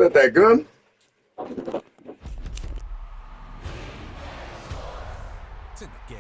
Bet that gun. It's in the game.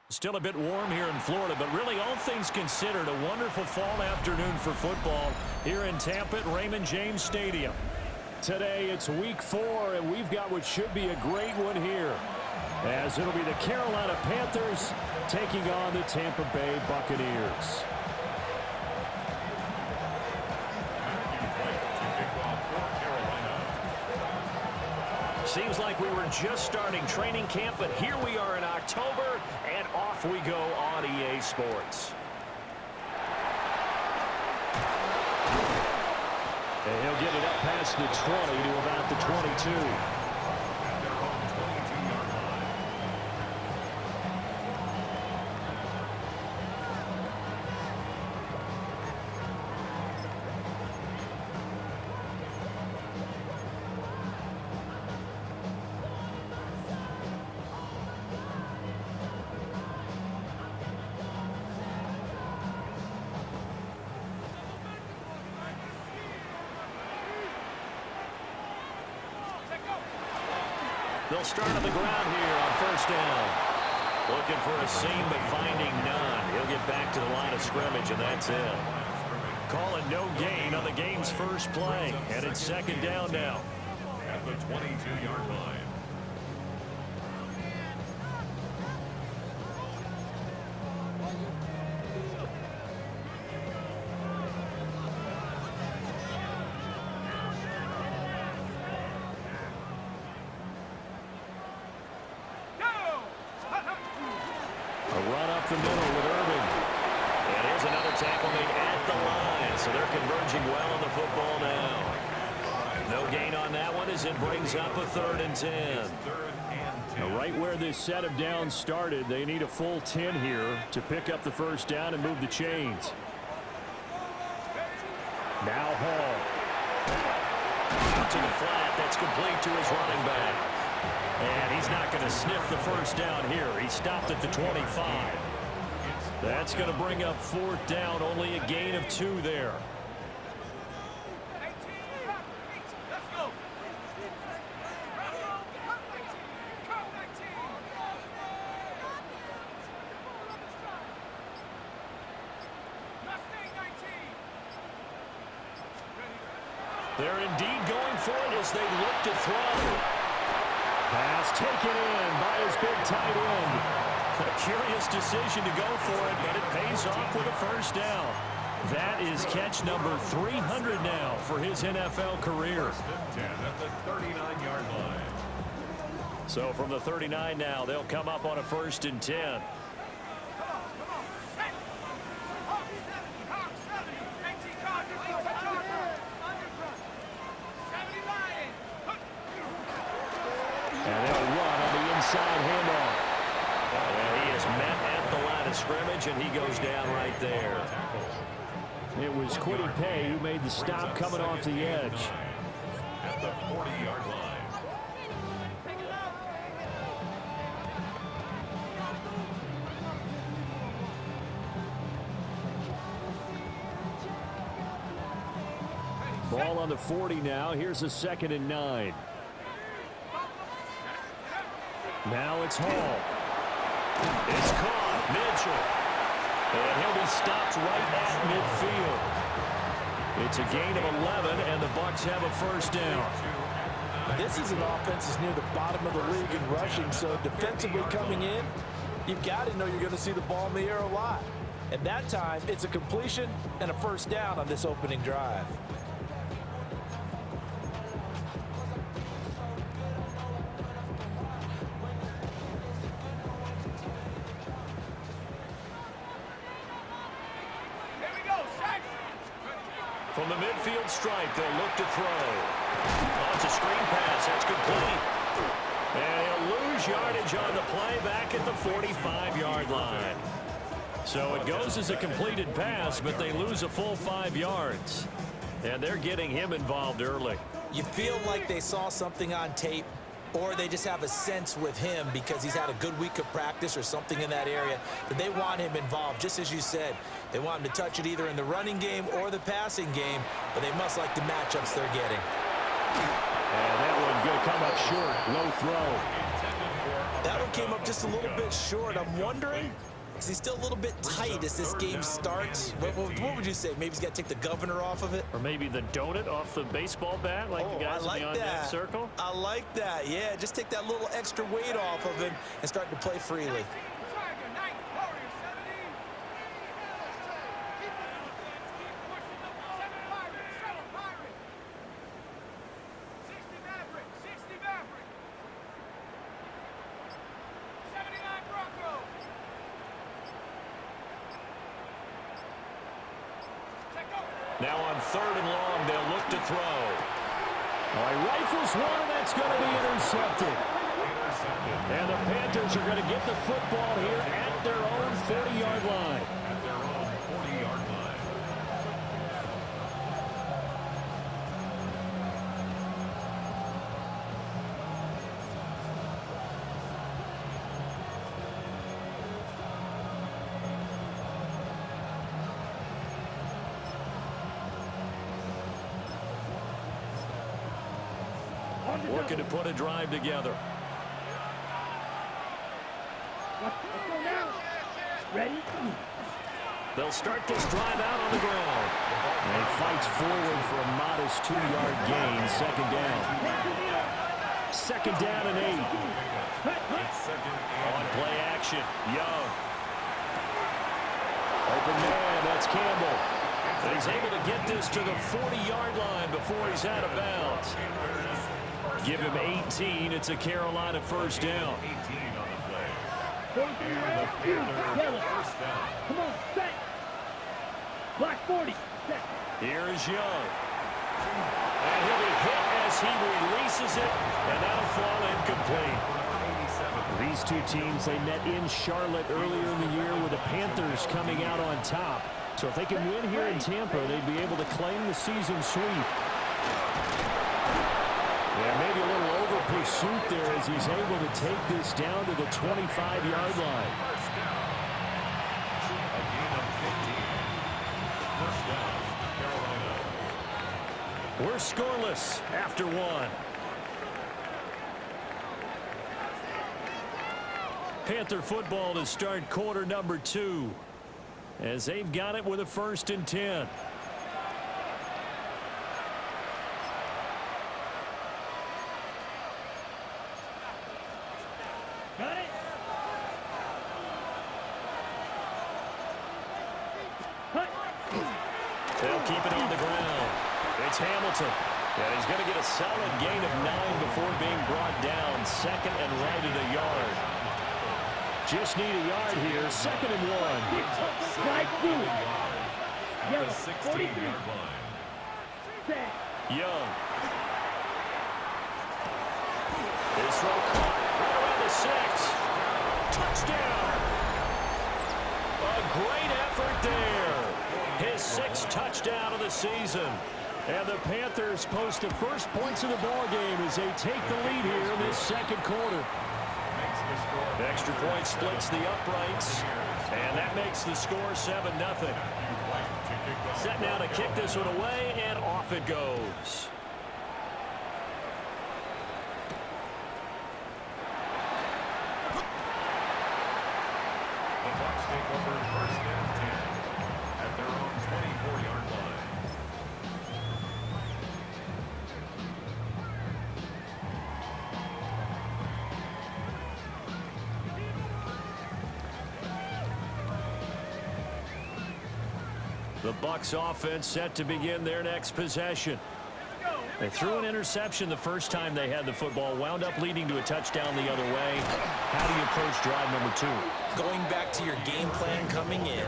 Still a bit warm here in Florida, but really all things considered, a wonderful fall afternoon for football here in Tampa at Raymond James Stadium. Today it's week 4, and we've got what should be a great one here, as it'll be the Carolina Panthers taking on the Tampa Bay Buccaneers. Seems like we were just starting training camp, but here we are in October, and off we go on EA Sports. And he'll get it up past the 20 to about the 22. They'll start on the ground here on first down. Looking for a seam, but finding none. He'll get back to the line of scrimmage, and that's it. Calling no gain on the game's first play, and it's second down now. At the 22-yard line. The middle with Irving. And here's another tackle made at the line, so they're converging well on the football now. No gain on that one as it brings up a 3rd and 10. Now, right where this set of downs started, they need a full 10 here to pick up the first down and move the chains. Now Hall. Out to the flat. That's complete to his running back. And he's not going to sniff the first down here. He stopped at the 25. That's going to bring up fourth down. Only a gain of 2 there. They're indeed going for it as they look to throw. Pass taken in by his big tight end. A curious decision to go for it, but it pays off with a first down. That is catch number 300 now for his NFL career. First and 10 at the 39-yard line. So from the 39 now, they'll come up on a first and 10. And they'll run on the inside handoff. And he is met at the line of scrimmage, and he goes down right there. It was Quiddy Pay who made the stop coming off the edge. At the 40-yard line. Ball on the 40 now. Here's a 2nd and 9. Now it's Hall. It's caught. Mitchell. And he'll be stopped right at midfield. It's a gain of 11, and the Bucs have a first down. This is an offense that's near the bottom of the league in rushing, so defensively coming in, you've got to know you're going to see the ball in the air a lot. At that time, it's a completion and a first down on this opening drive. From the midfield stripe, they'll look to throw. Oh, it's a screen pass. That's complete. And he'll lose yardage on the play back at the 45-yard line. So it goes as a completed pass, but they lose a full 5 yards. And they're getting him involved early. You feel like they saw something on tape, or they just have a sense with him because he's had a good week of practice or something in that area that they want him involved. Just as you said, they want him to touch it either in the running game or the passing game, but they must like the matchups they're getting. And that one going to come up short. Low throw. That one came up just a little bit short. I'm wondering, is he still a little bit tight as this game starts? What would you say? Maybe he's got to take the governor off of it? Or maybe the donut off the baseball bat like the guys I like in the on-deck circle? I like that. Yeah, just take that little extra weight off of him and start to play freely. Now on 3rd and long, they'll look to throw. All right, rifles one, and that's going to be intercepted. And the Panthers are going to get the football here at their own 40-yard line. At their own 40-yard line. Looking to put a drive together. Ready? They'll start this drive out on the ground. And he fights forward for a modest 2-yard gain. 2nd down. 2nd down and 8. On play action. Young. Open man. That's Campbell. And he's able to get this to the 40-yard line before he's out of bounds. Give him 18. It's a Carolina first down. 18 on the play. 43 right, yellow. First down. Come on, set. Black 40, set. Here is Young. And he'll be hit as he releases it, and that'll fall incomplete. These two teams, they met in Charlotte earlier in the year with the Panthers coming out on top. So if they can win here in Tampa, they'd be able to claim the season sweep. Yeah, maybe a little pursuit there as he's able to take this down to the 25-yard line. A gain of 15. First down, Carolina. We're scoreless after one. Panther football to start quarter number 2 as they've got it with a 1st and 10. Got it. Cut. They'll keep it on the ground. It's Hamilton. And he's going to get a solid gain of 9 before being brought down. 2nd and right at a yard. Just need a yard here. 2nd and 1. Strike 2. At Yellow, the 43. 16-yard line. Set. Young. This throw caught right around the 6. Touchdown. A great effort there. His 6th touchdown of the season. And the Panthers post the first points of the ball game as they take the lead here in this 2nd quarter. Extra point splits the uprights, and that makes the score 7-0. Set now to kick this one away, and off it goes. The Bucs take over 1st and 10 at their own 24-yard line. The Bucs offense set to begin their next possession. They threw an interception the first time they had the football, wound up leading to a touchdown the other way. How do you approach drive number 2? Going back to your game plan coming in,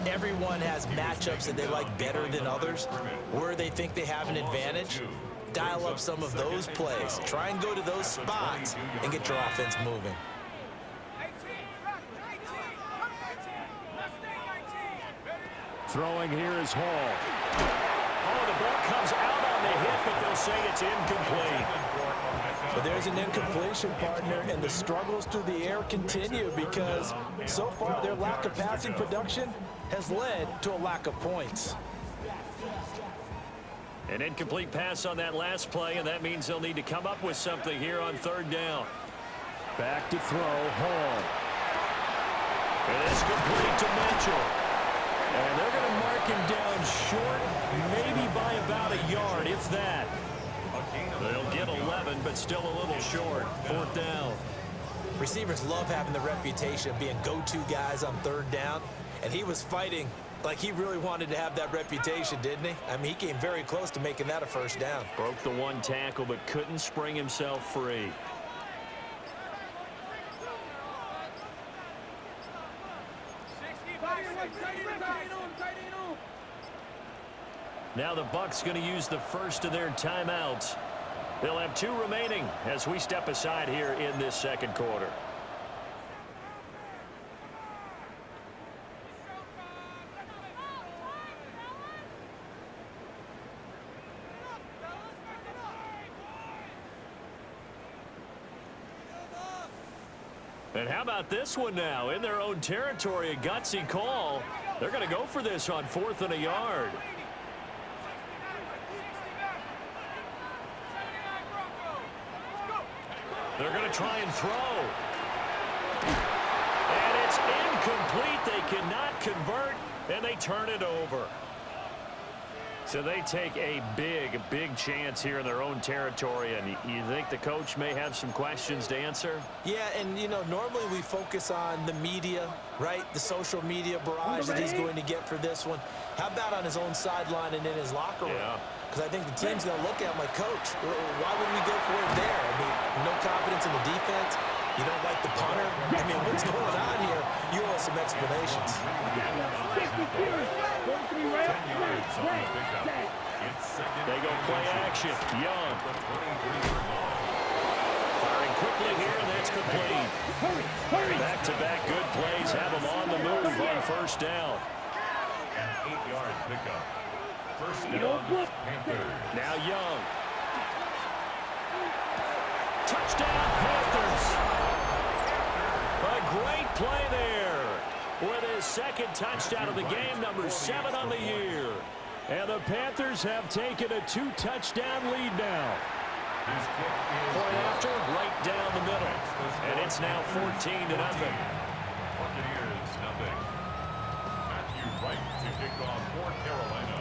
everyone has matchups that they like better than others, where they think they have an advantage. Dial up some of those plays. Try and go to those spots and get your offense moving. Throwing here is Hall. Oh, the ball comes out on the hit, but they'll say it's incomplete. But there's an incompletion, partner, and the struggles through the air continue because so far their lack of passing production has led to a lack of points. An incomplete pass on that last play, and that means they'll need to come up with something here on 3rd down. Back to throw, Hall. And it's complete to Mitchell. And they're going to mark him down short, maybe by about a yard, if that. They'll get 11, but still a little short. 4th down. Receivers love having the reputation of being go-to guys on 3rd down, and he was fighting like he really wanted to have that reputation, didn't he? I mean, he came very close to making that a 1st down. Broke the 1 tackle, but couldn't spring himself free. Now the Bucs going to use the first of their timeouts. They'll have 2 remaining as we step aside here in this 2nd quarter. And how about this one now? In their own territory, a gutsy call. They're going to go for this on 4th and a yard. They're going to try and throw. And it's incomplete. They cannot convert, and they turn it over. So they take a big chance here in their own territory, and you think the coach may have some questions to answer? Yeah, and, you know, normally we focus on the media, right? The social media barrage that he's going to get for this one. How about on his own sideline and in his locker room? Because I think the team's going to look at him like, Coach, why would we go for it there? I mean, no confidence in the defense. You don't like the punter. I mean, what's going on here? You owe some explanations. They go play action. Young. Firing quickly here, and that's complete. Back-to-back good plays have them on the move on 1st down. An 8-yard pickup. 1st down, Panthers. Now Young. Touchdown, Panthers. A great play there with his second touchdown of the game, number 7 on the year. And the Panthers have taken a 2-touchdown lead now. Point after, right down the middle. And it's now 14-0. Buccaneers, nothing. Matthew Wright to kick off for Carolina.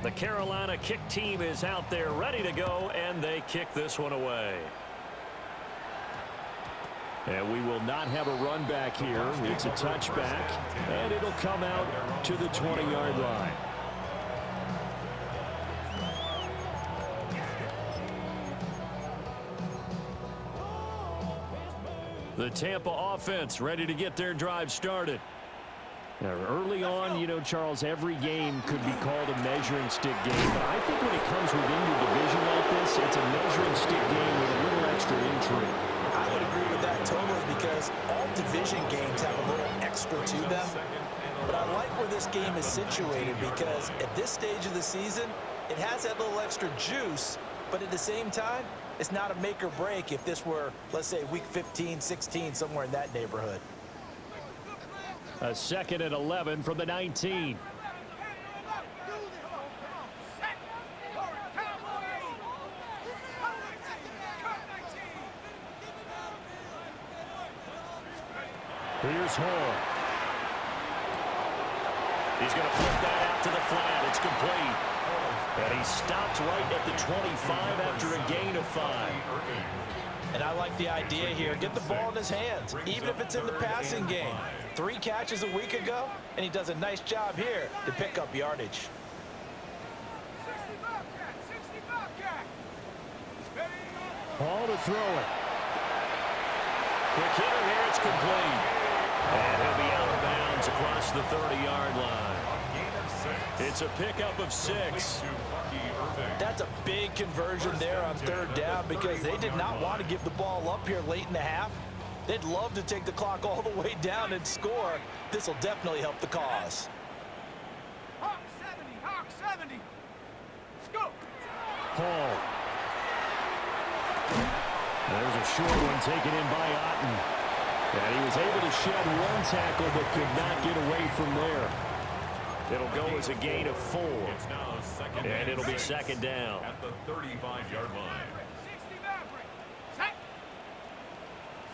The Carolina kick team is out there ready to go, and they kick this one away. And we will not have a run back here. It's a touchback, and it'll come out to the 20-yard line. The Tampa offense ready to get their drive started. Now, early on, you know, Charles, every game could be called a measuring stick game. But I think when it comes within your division like this, it's a measuring stick game with a little extra intrigue. I would agree with that totally because all division games have a little extra to them. But I like where this game is situated because at this stage of the season, it has that little extra juice. But at the same time, it's not a make or break if this were, let's say, week 15, 16, somewhere in that neighborhood. A 2nd and 11 from the 19. Here's Hall. He's going to flip that out to the flat. It's complete. And he stopped right at the 25 after a gain of 5. And I like the idea here. Get the ball in his hands, even if it's in the passing game. 3 catches a week ago, and he does a nice job here to pick up yardage. Ball to throw it. Quick hitter here, it's complete. And he'll be out of bounds across the 30-yard line. It's a pickup of 6. That's a big conversion there on 3rd down because they did not want to give the ball up here late in the half. They'd love to take the clock all the way down and score. This will definitely help the cause. Hawk 70, Hawk 70. Go. Hall. There's a short one taken in by Otten. And he was able to shed 1 tackle but could not get away from there. It'll go as a gain of 4. It's now 2nd and it'll be 2nd down. At the 35-yard line. 60 Maverick. Set.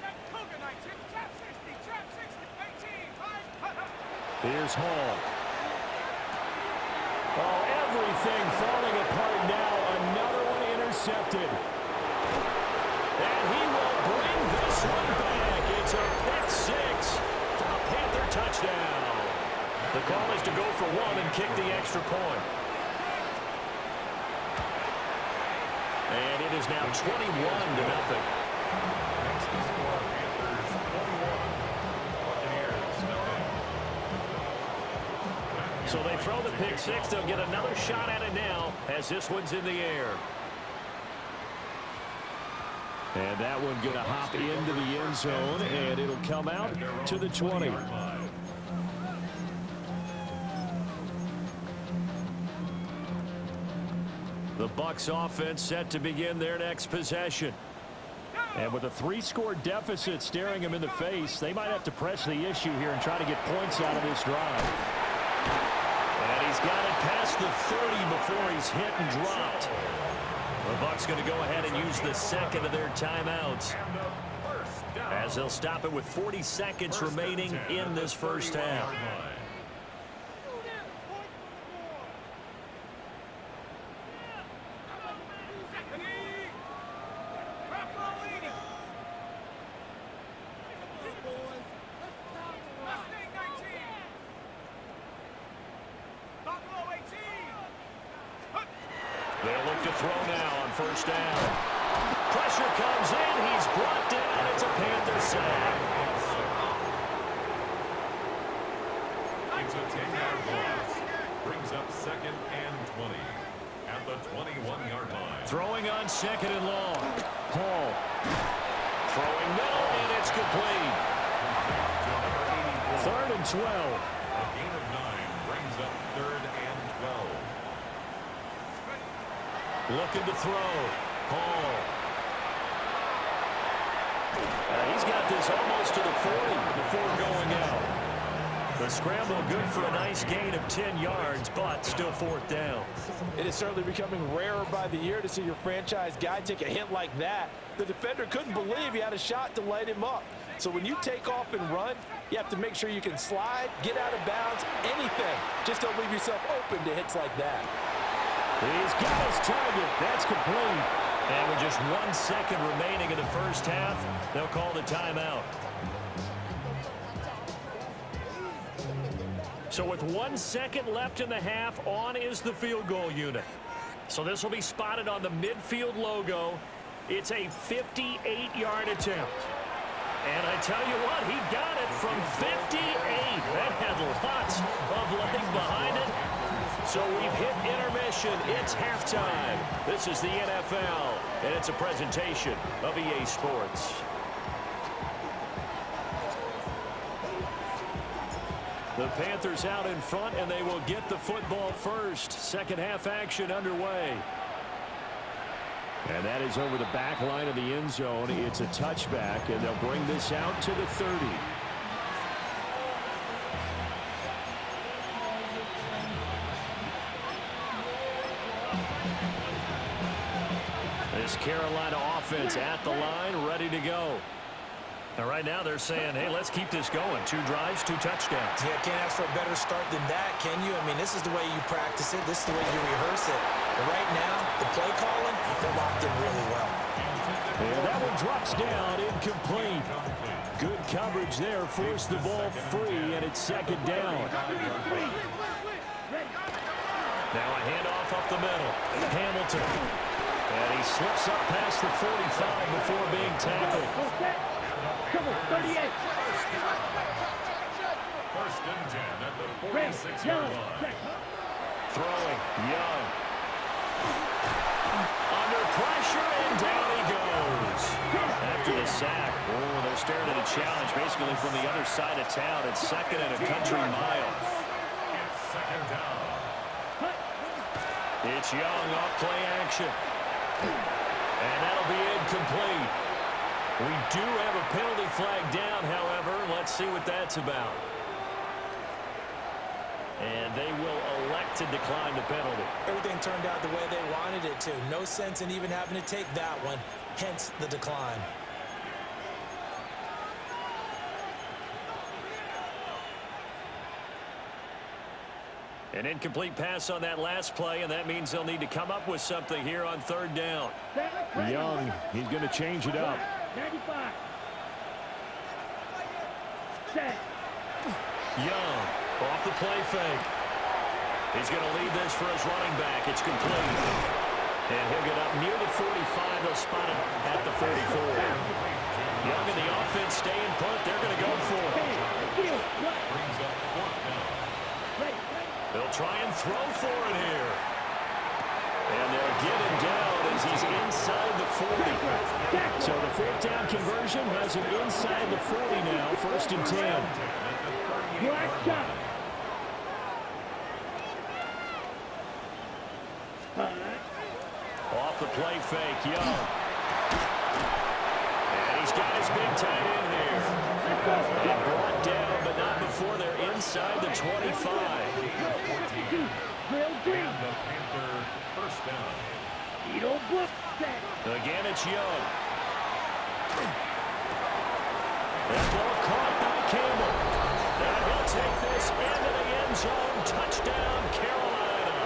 Set Cougar 19. Trap 60. Trap 60. 18. Here's Hall. Oh, everything falling apart now. Another one intercepted. And he will bring this one back. It's a pick 6 for a Panther touchdown. The call is to go for 1 and kick the extra point. And it is now 21-0. Next to score, Panthers 21. Buccaneers, nothing. So they throw the pick 6. They'll get another shot at it now as this one's in the air. And that one going to hop into the end zone, and it'll come out to the 20. The Bucs offense set to begin their next possession. And with a 3-score deficit staring them in the face, they might have to press the issue here and try to get points out of this drive. And he's got it past the 30 before he's hit and dropped. The Bucs going to go ahead and use the 2nd of their timeouts, as they'll stop it with 40 seconds remaining in this first half. They'll look to throw now on 1st down. Pressure comes in. He's brought down. It's a Panther sack. It's a 10-yard loss. Brings up 2nd and 20 at the 21-yard line. Throwing on 2nd and long. Hall. Throwing middle, and it's complete. 3rd and 12. A gain of 9 brings up 3rd and Looking to throw. Hall. He's got this almost to the 40 before going out. The scramble good for a nice gain of 10 yards, but still fourth down. It is certainly becoming rarer by the year to see your franchise guy take a hit like that. The defender couldn't believe he had a shot to light him up. So when you take off and run, you have to make sure you can slide, get out of bounds, anything. Just don't leave yourself open to hits like that. He's got his target. That's complete. And with just 1 second remaining in the first half, they'll call the timeout. So with 1 second left in the half, on is the field goal unit. So this will be spotted on the midfield logo. It's a 58-yard attempt. And I tell you what, he got it from 58. That had lots of legs behind it. So we've hit intermission. It's halftime. This is the NFL, and it's a presentation of EA Sports. The Panthers out in front, and they will get the football first. Second half action underway. And that is over the back line of the end zone. It's a touchback, and they'll bring this out to the 30. This Carolina offense at the line, ready to go. And right now they're saying, hey, let's keep this going. 2 drives, 2 touchdowns. Yeah, can't ask for a better start than that, can you? I mean, this is the way you practice it. This is the way you rehearse it. But right now, the play calling, they're locked in really well. And that one drops down, incomplete. Good coverage there, forced the ball free, and it's second down. Now a handoff up the middle. Hamilton. And he slips up past the 45 before being tackled. Come on, 38. First and 10 at the 46-yard line. Throwing, Young. Under pressure, and down he goes. After the sack, they're staring at a challenge basically from the other side of town. It's second and a country mile. It's second down. It's Young off play action. And that'll be incomplete. We do have a penalty flag down, however. Let's see what that's about. And they will elect to decline the penalty. Everything turned out the way they wanted it to. No sense in even having to take that one, hence the decline. An incomplete pass on that last play, and that means they'll need to come up with something here on third down. Young, he's going to change it up. 95. Set. Young, off the play fake. He's going to lead this for his running back. It's complete. And he'll get up near the 45. They'll spot him at the 44. Young and the offense staying put. They're going to go for it. Brings up fourth down. They'll try and throw for it here. And they'll get him down as he's inside the 40. So the fourth down conversion has him inside the 40 now. First and 10. Off the play fake, Young. And he's got his big tight end here. And brought down, but not before they're inside the 25. And the Panther first down. Again, it's Young. That ball caught by Campbell. And he'll take this into the end zone. Touchdown, Carolina.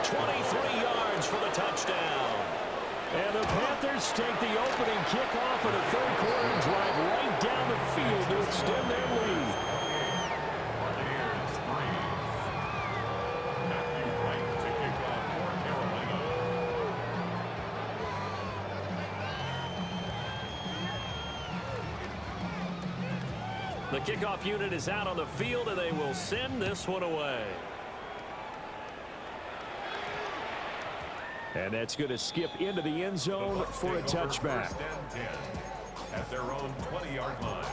23 yards for the touchdown. And the Panthers take the opening kickoff of the third quarter and drive right down the field to extend their lead. Buccaneers 3. Matthew Wright to kick off for Carolina. The kickoff unit is out on the field, and they will send this one away. And that's going to skip into the end zone for a touchback. First and 10 at their own 20-yard line.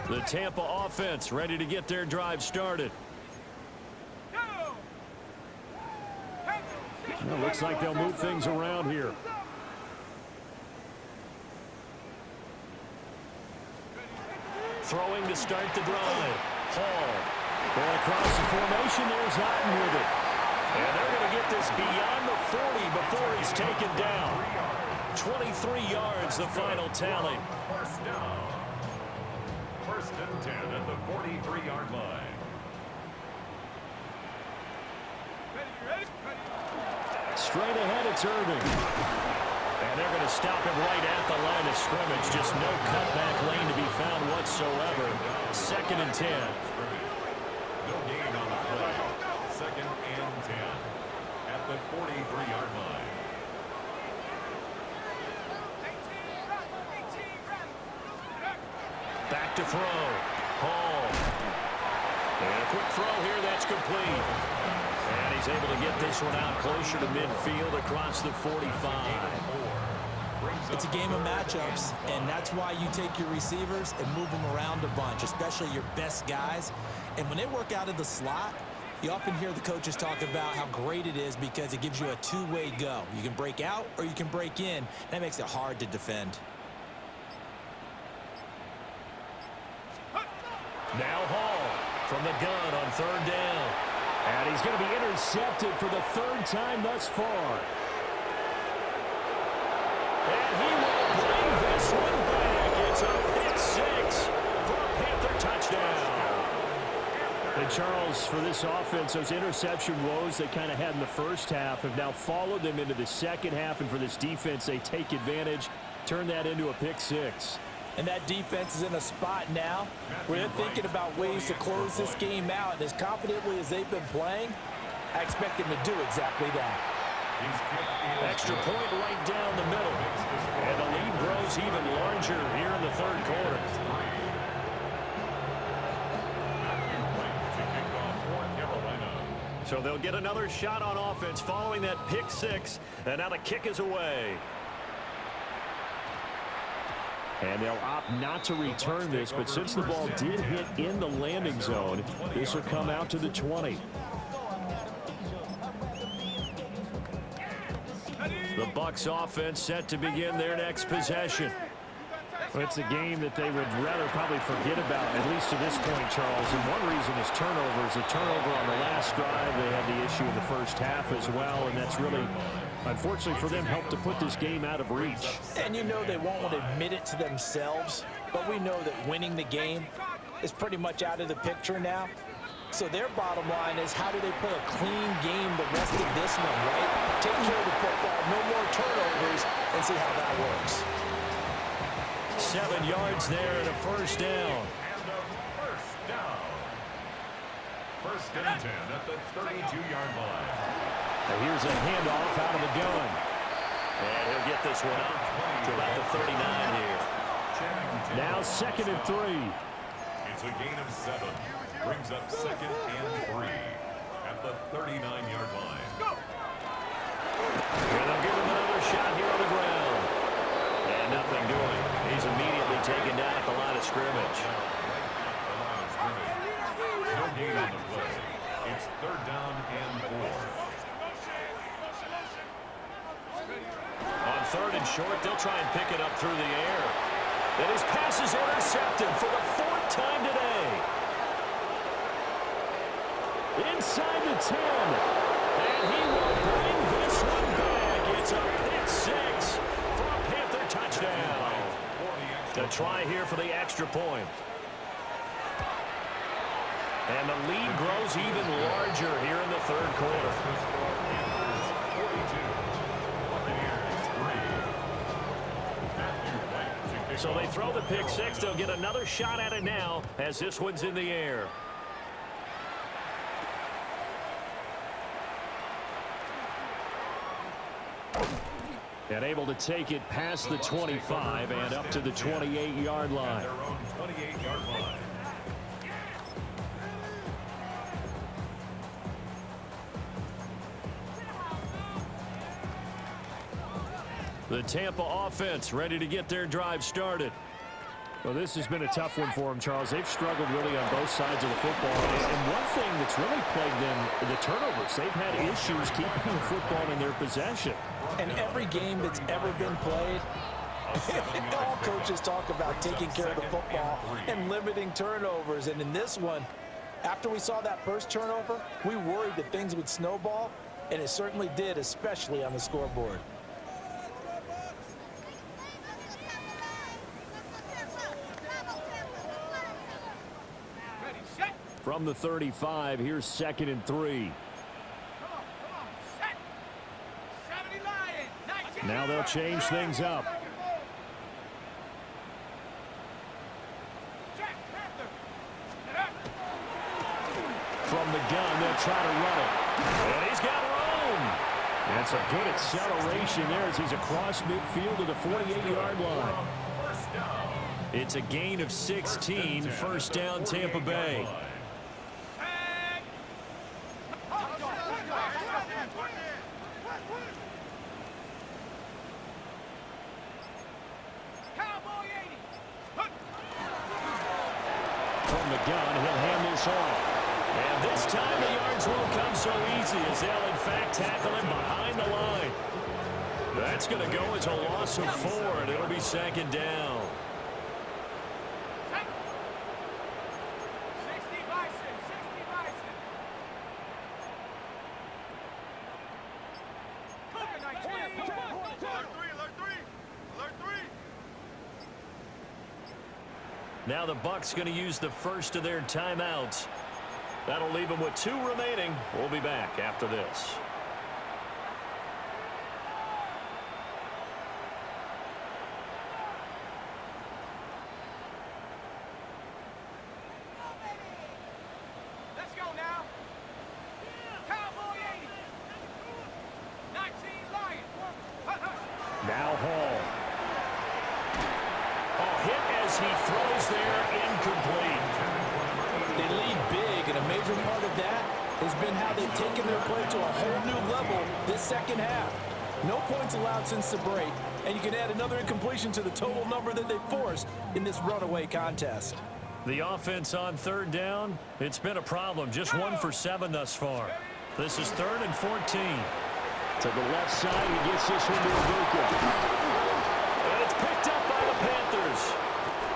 The Tampa offense ready to get their drive started. Well, looks like they'll move things around here. Throwing to start the drive. Hall. Going across the formation. There's Otten with it. And they're going to get this beyond the 40 before he's taken down. 23 yards, the final tally. First down. First and 10 at the 43-yard line. Straight ahead, it's Irving. And they're going to stop him right at the line of scrimmage. Just no cutback lane to be found whatsoever. Second and 10. No gain on the play. Second and 10 at the 43-yard line. Back to throw. Hall. And a quick throw here. That's complete. And he's able to get this one out closer to midfield across the 45. It's a game of matchups, and that's why you take your receivers and move them around a bunch, especially your best guys. And when they work out of the slot, you often hear the coaches talk about how great it is because it gives you a two-way go. You can break out or you can break in. That makes it hard to defend. Now Hall from the gun on third down. And he's going to be intercepted for the third time thus far. And he will bring this one back. It's a pick six for a Panther touchdown. And Charles, for this offense, those interception woes they kind of had in the first half have now followed them into the second half. And for this defense, they take advantage, turn that into a pick six. And that defense is in a spot now where they're thinking about ways to close this game out. And as confidently as they've been playing, I expect them to do exactly that. Extra point right down the middle. And the lead grows even larger here in the third quarter. So they'll get another shot on offense following that pick six. And now the kick is away. And they'll opt not to return this, but since the ball did hit in the landing zone, this will come out to the 20. The Bucs offense set to begin their next possession. Well, it's a game that they would rather probably forget about, at least to this point, Charles. And one reason is turnovers. A turnover on the last drive. They had the issue in the first half as well, and that's really, unfortunately for them, helped to put this game out of reach. And you know they won't want to admit it to themselves, but we know that winning the game is pretty much out of the picture now. So their bottom line is, how do they play a clean game the rest of this one, right? Take care of the football, no more turnovers, and see how that works. 7 yards there and a first down. And a first down. First and 10 at the 32-yard line. Now here's a handoff out of the gun. And he'll get this one up to about the 39 here. Now second and 3. It's a gain of 7. Brings up second and 3 at the 39-yard line. And they'll give him another shot here on the ground. And nothing doing. He's immediately taken down at the line of scrimmage. No gain on the play. It's third down and 4. On third and short, they'll try and pick it up through the air. And his pass is intercepted for the fourth time today. Inside the 10. And he will bring this one back. It's a pick six for a Panther touchdown. To try here for the extra point. And the lead grows even larger here in the third quarter. So they throw the pick six. They'll get another shot at it now as this one's in the air. And able to take it past the 25 and up to the 28-yard line. Their own 28-yard line. The The Tampa offense ready to get their drive started. Well, this has been a tough one for them, Charles. They've struggled really on both sides of the football. And one thing that's really plagued them, the turnovers. They've had issues keeping the football in their possession. And every game that's ever been played, all coaches talk about taking care of the football and limiting turnovers. And in this one, after we saw that first turnover, we worried that things would snowball, and it certainly did, especially on the scoreboard. From the 35, here's 2nd and 3. Now they'll change things up. From the gun, they'll try to run it. And he's got room. That's a good acceleration there as he's across midfield to the 48-yard line. It's a gain of 16, first down Tampa Bay. From the gun, he'll hand this off. And this time the yards won't come so easy as they'll in fact tackle him behind the line. That's going to go as a loss of 4, and it'll be 2nd down. Now the Bucs going to use the first of their timeouts. That'll leave them with 2 remaining. We'll be back after this. Let's go now. Cowboy 80. 19 Lion. Now Hall. Hit as he throws there, incomplete. They lead big, and a major part of that has been how they've taken their play to a whole new level this second half. No points allowed since the break, and you can add another incompletion to the total number that they forced in this runaway contest. The offense on 3rd down, it's been a problem. Just 1 for 7 thus far. This is 3rd and 14. To the left side, he gets this one to Ibuka. And it's picked up by the Panthers.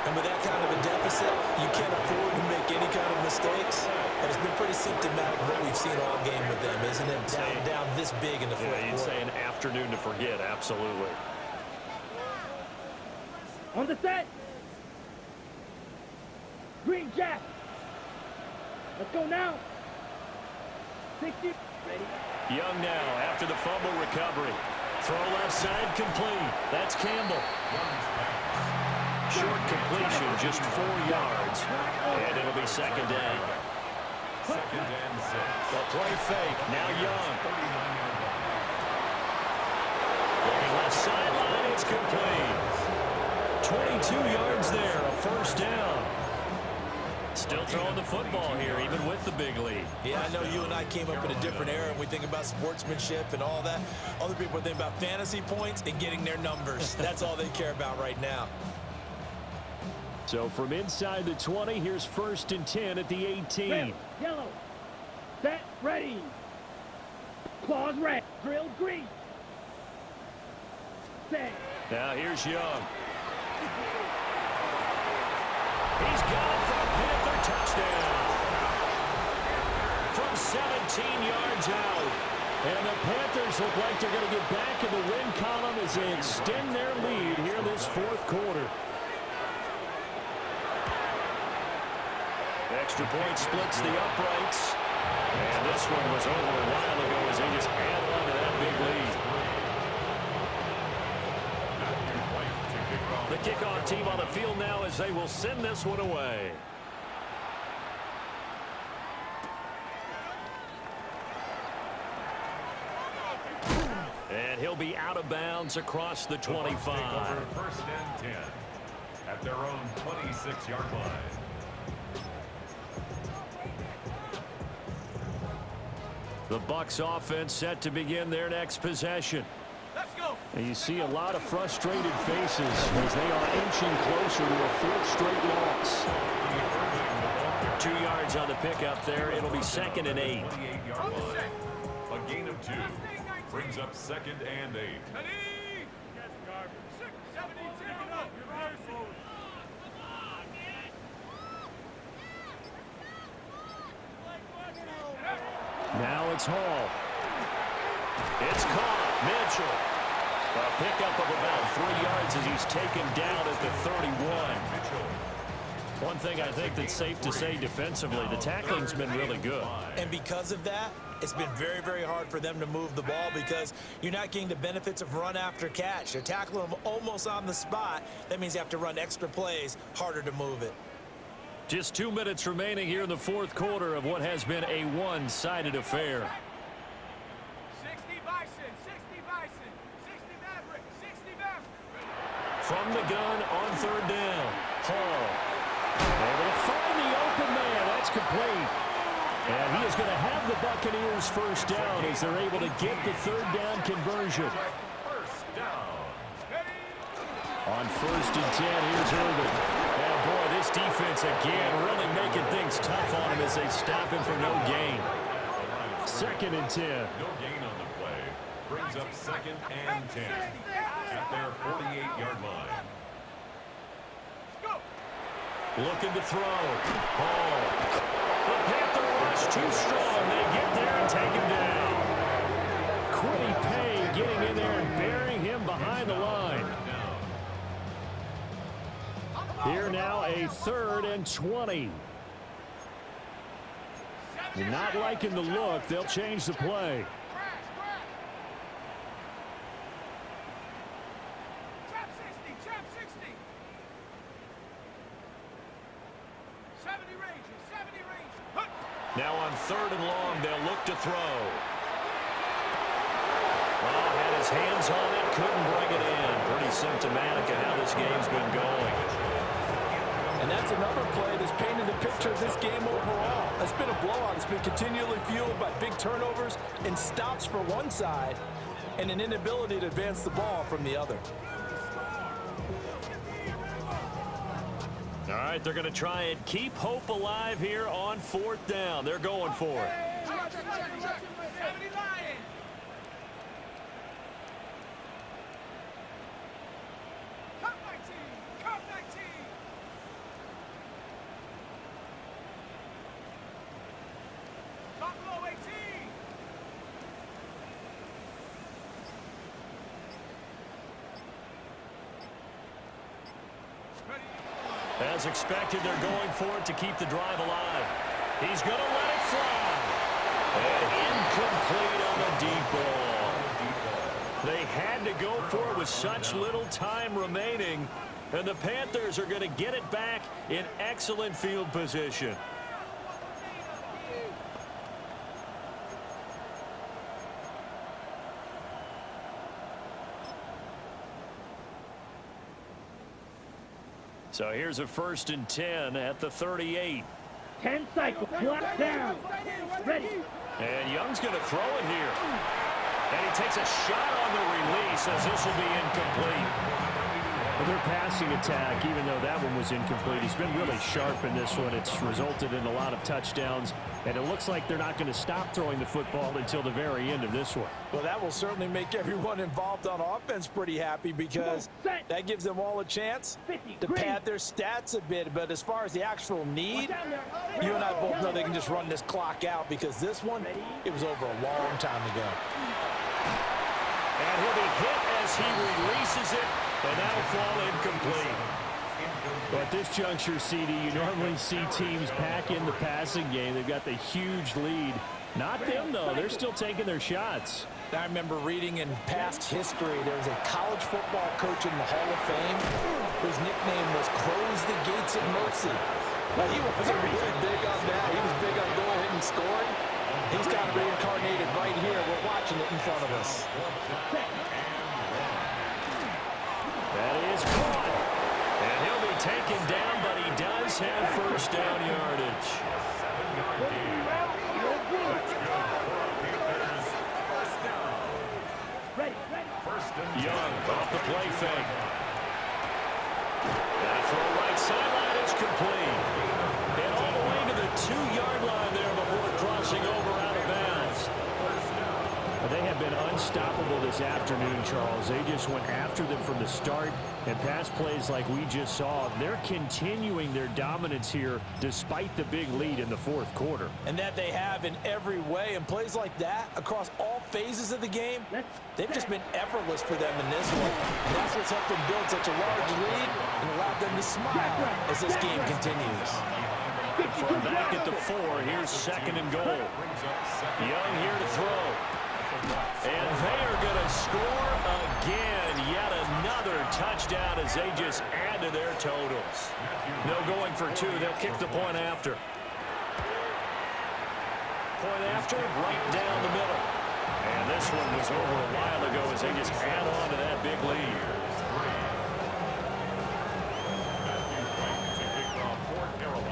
And with that kind of a deficit, you can't afford to make any kind of mistakes. And it's been pretty symptomatic of what we've seen all game with them, isn't it? Down this big in the fourth quarter. You'd say an afternoon to forget, absolutely. On the set. Green Jack. Let's go now. 60. Ready. Young now after the fumble recovery. Throw left side complete. That's Campbell. Short completion, just 4 yards. And it'll be 2nd down. 2nd and 6. The play fake. Now Young. Looking left sideline. It's complete. 22 yards there. A first down. Still throwing the football here, even with the big lead. Yeah, I know you and I came up in a different era, and we think about sportsmanship and all that. Other people think about fantasy points and getting their numbers. That's all they care about right now. So from inside the 20, here's 1st and 10 at the 18. Red, yellow. Set. Ready. Claws red. Drill green. Set. Now here's Young. He's got it for a Panther touchdown. From 17 yards out. And the Panthers look like they're going to get back in the win column as they extend their lead here this 4th quarter. Extra point splits the uprights. And this one was over a while ago as they just add on to that big lead. The kickoff team on the field now as they will send this one away. And he'll be out of bounds across the 25. First and 10 at their own 26-yard line. The Bucs offense set to begin their next possession. Let's go. And you see a lot of frustrated faces as they are inching closer to a fourth straight loss. 2 yards on the pickup there. It'll be 2nd and 8. 28-yard line. A gain of 2 brings up 2nd and 8. Now it's Hall. It's caught. Mitchell. A pickup of about 3 yards as he's taken down at the 31. One thing I think that's safe to say defensively, the tackling's been really good. And because of that, it's been very, very hard for them to move the ball because you're not getting the benefits of run after catch. They're tackling them almost on the spot. That means you have to run extra plays, harder to move it. Just 2 minutes remaining here in the fourth quarter of what has been a one-sided affair. 60 Bison, 60 Bison, 60 Maverick, 60 Maverick. From the gun on 3rd down. Hall. Able to find the open man. That's complete. And he is going to have the Buccaneers first down as they're able to get the 3rd down conversion. First down. On 1st and 10, here's Irvin. And boy, this defense again really making things tough on him as they stop him for no gain. 2nd and 10. No gain on the play. Brings up 2nd and 10 at their 48-yard line. Looking to throw. Hall. The Panther rush too strong. They get there and take him down. Quiddy Pay getting in there and burying him behind the line. Here now a 3rd and 20. You're not liking the look. They'll change the play. Trap 60, trap 60. 70 Rangers, 70 Rangers. Now on 3rd and long, they'll look to throw. Well, had his hands on it, couldn't bring it in. Pretty symptomatic of how this game's been going. And that's another play that's painted the picture of this game overall. It's been a blowout. It's been continually fueled by big turnovers and stops for one side and an inability to advance the ball from the other. All right, they're going to try and keep hope alive here on 4th down. They're going for it. 70 Lions. Cup 19, Cup 19. Buffalo 18. As expected, they're going for it to keep the drive alive. He's going to let it fly. And incomplete on the deep ball. They had to go for it with such little time remaining. And the Panthers are going to get it back in excellent field position. So here's a 1st and 10 at the 38. 10 cycles, flat down. Ready. And Young's going to throw it here. And he takes a shot on the release as this will be incomplete. Well, their passing attack, even though that one was incomplete, has been really sharp in this one. It's resulted in a lot of touchdowns. And it looks like they're not going to stop throwing the football until the very end of this one. Well, that will certainly make everyone involved on offense pretty happy because that gives them all a chance to pad their stats a bit. But as far as the actual need, you and I both know they can just run this clock out because this one, it was over a long time ago. And he'll be hit as he releases it, and that'll fall incomplete. But at this juncture, CD, you normally see teams pack in the passing game. They've got the huge lead. Not them, though. They're still taking their shots. I remember reading in past history, there was a college football coach in the Hall of Fame whose nickname was Close the Gates of Mercy. But he wasn't really big on that. He was big on going ahead and scoring. He's got it reincarnated right here. We're watching it in front of us. That is caught. And he'll be taken down, but he does have first down yardage. 7-yard gain. That's good for Panthers. First down. Ready. First and 10. Young been unstoppable this afternoon, Charles. They just went after them from the start, and pass plays like we just saw. They're continuing their dominance here despite the big lead in the fourth quarter. And that they have in every way. And plays like that across all phases of the game, they've just been effortless for them in this one. And that's what's helped them build such a large lead and allowed them to smile as this game continues. From back at the 4, here's second and goal. Young here to throw. And they are going to score again. Yet another touchdown as they just add to their totals. No going for 2. They'll kick the point after. Point after, right down the middle. And this one was over a while ago as they just add on to that big lead.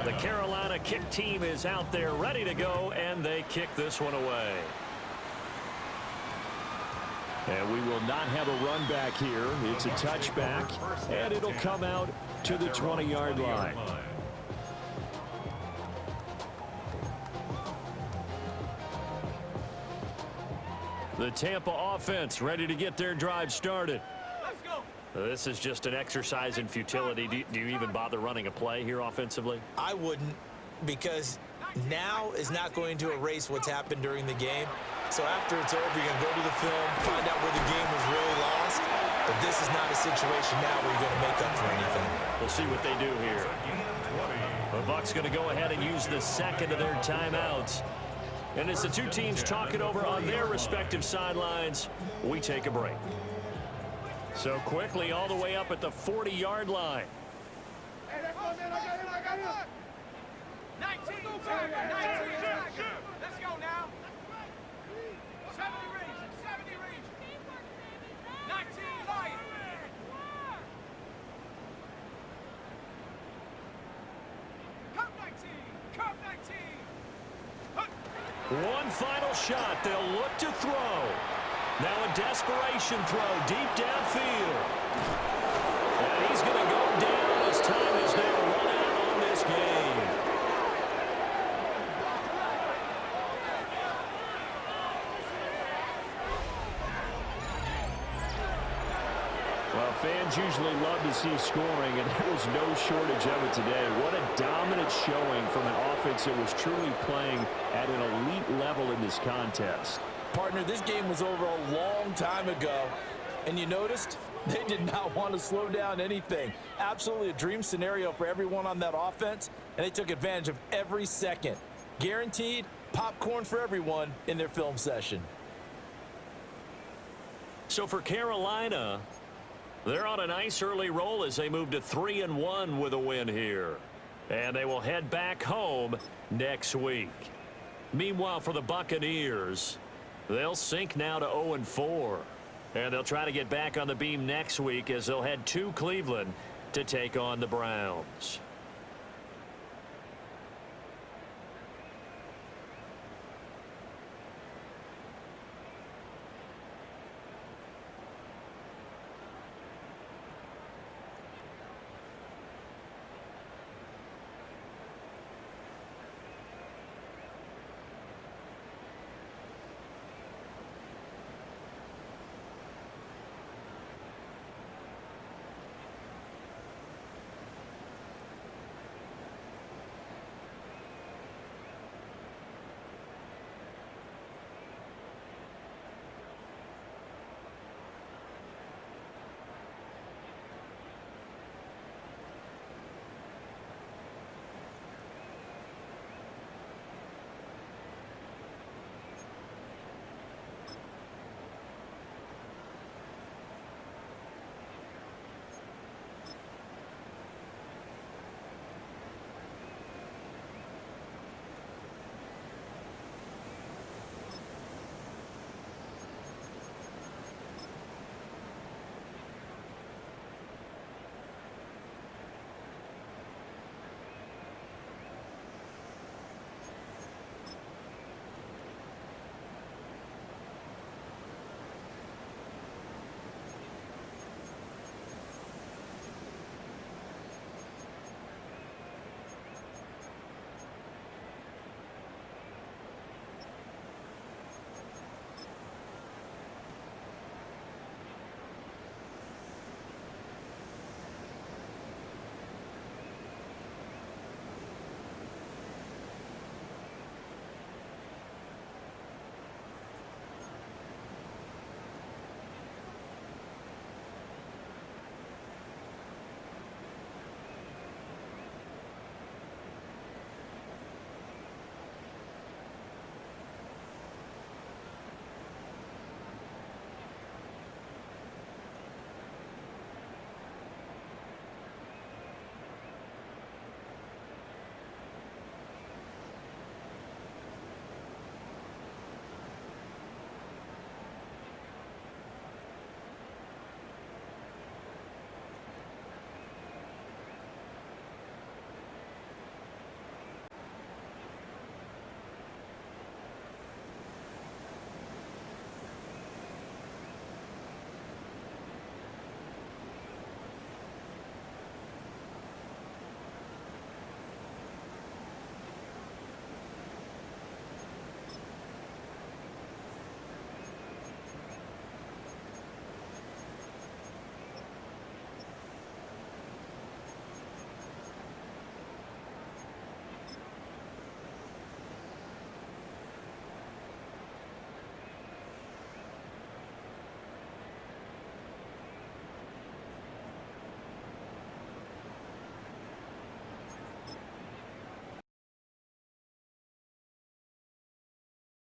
The Carolina kick team is out there ready to go, and they kick this one away. And we will not have a run back here. It's a touchback, and it'll come out to the 20-yard line. The Tampa offense ready to get their drive started. Let's go. This is just an exercise in futility. Do you even bother running a play here offensively? I wouldn't, because now is not going to erase what's happened during the game. So after it's over, you're going to go to the film, find out where the game was really lost. But this is not a situation now where you're going to make up for anything. We'll see what they do here. The Bucs going to go ahead and use the second of their timeouts. And as the two teams talk it over on their respective sidelines, we take a break. So quickly all the way up at the 40-yard line. 19, Tiger, 19, Tiger. Let's go now. 70 Rangers, 70 Rangers. 19, Lion. Cup 19, Cup 19. One final shot. They'll look to throw. Now a desperation throw deep downfield. And he's going to go down as time is now run out on this game. Well, fans usually love to see scoring, and there was no shortage of it today. What a dominant showing from an offense that was truly playing at an elite level in this contest. Partner, this game was over a long time ago, and you noticed they did not want to slow down anything. Absolutely a dream scenario for everyone on that offense, and they took advantage of every second. Guaranteed popcorn for everyone in their film session. So for Carolina, they're on a nice early roll as they move to 3-1 with a win here. And they will head back home next week. Meanwhile, for the Buccaneers, they'll sink now to 0-4. And they'll try to get back on the beam next week as they'll head to Cleveland to take on the Browns.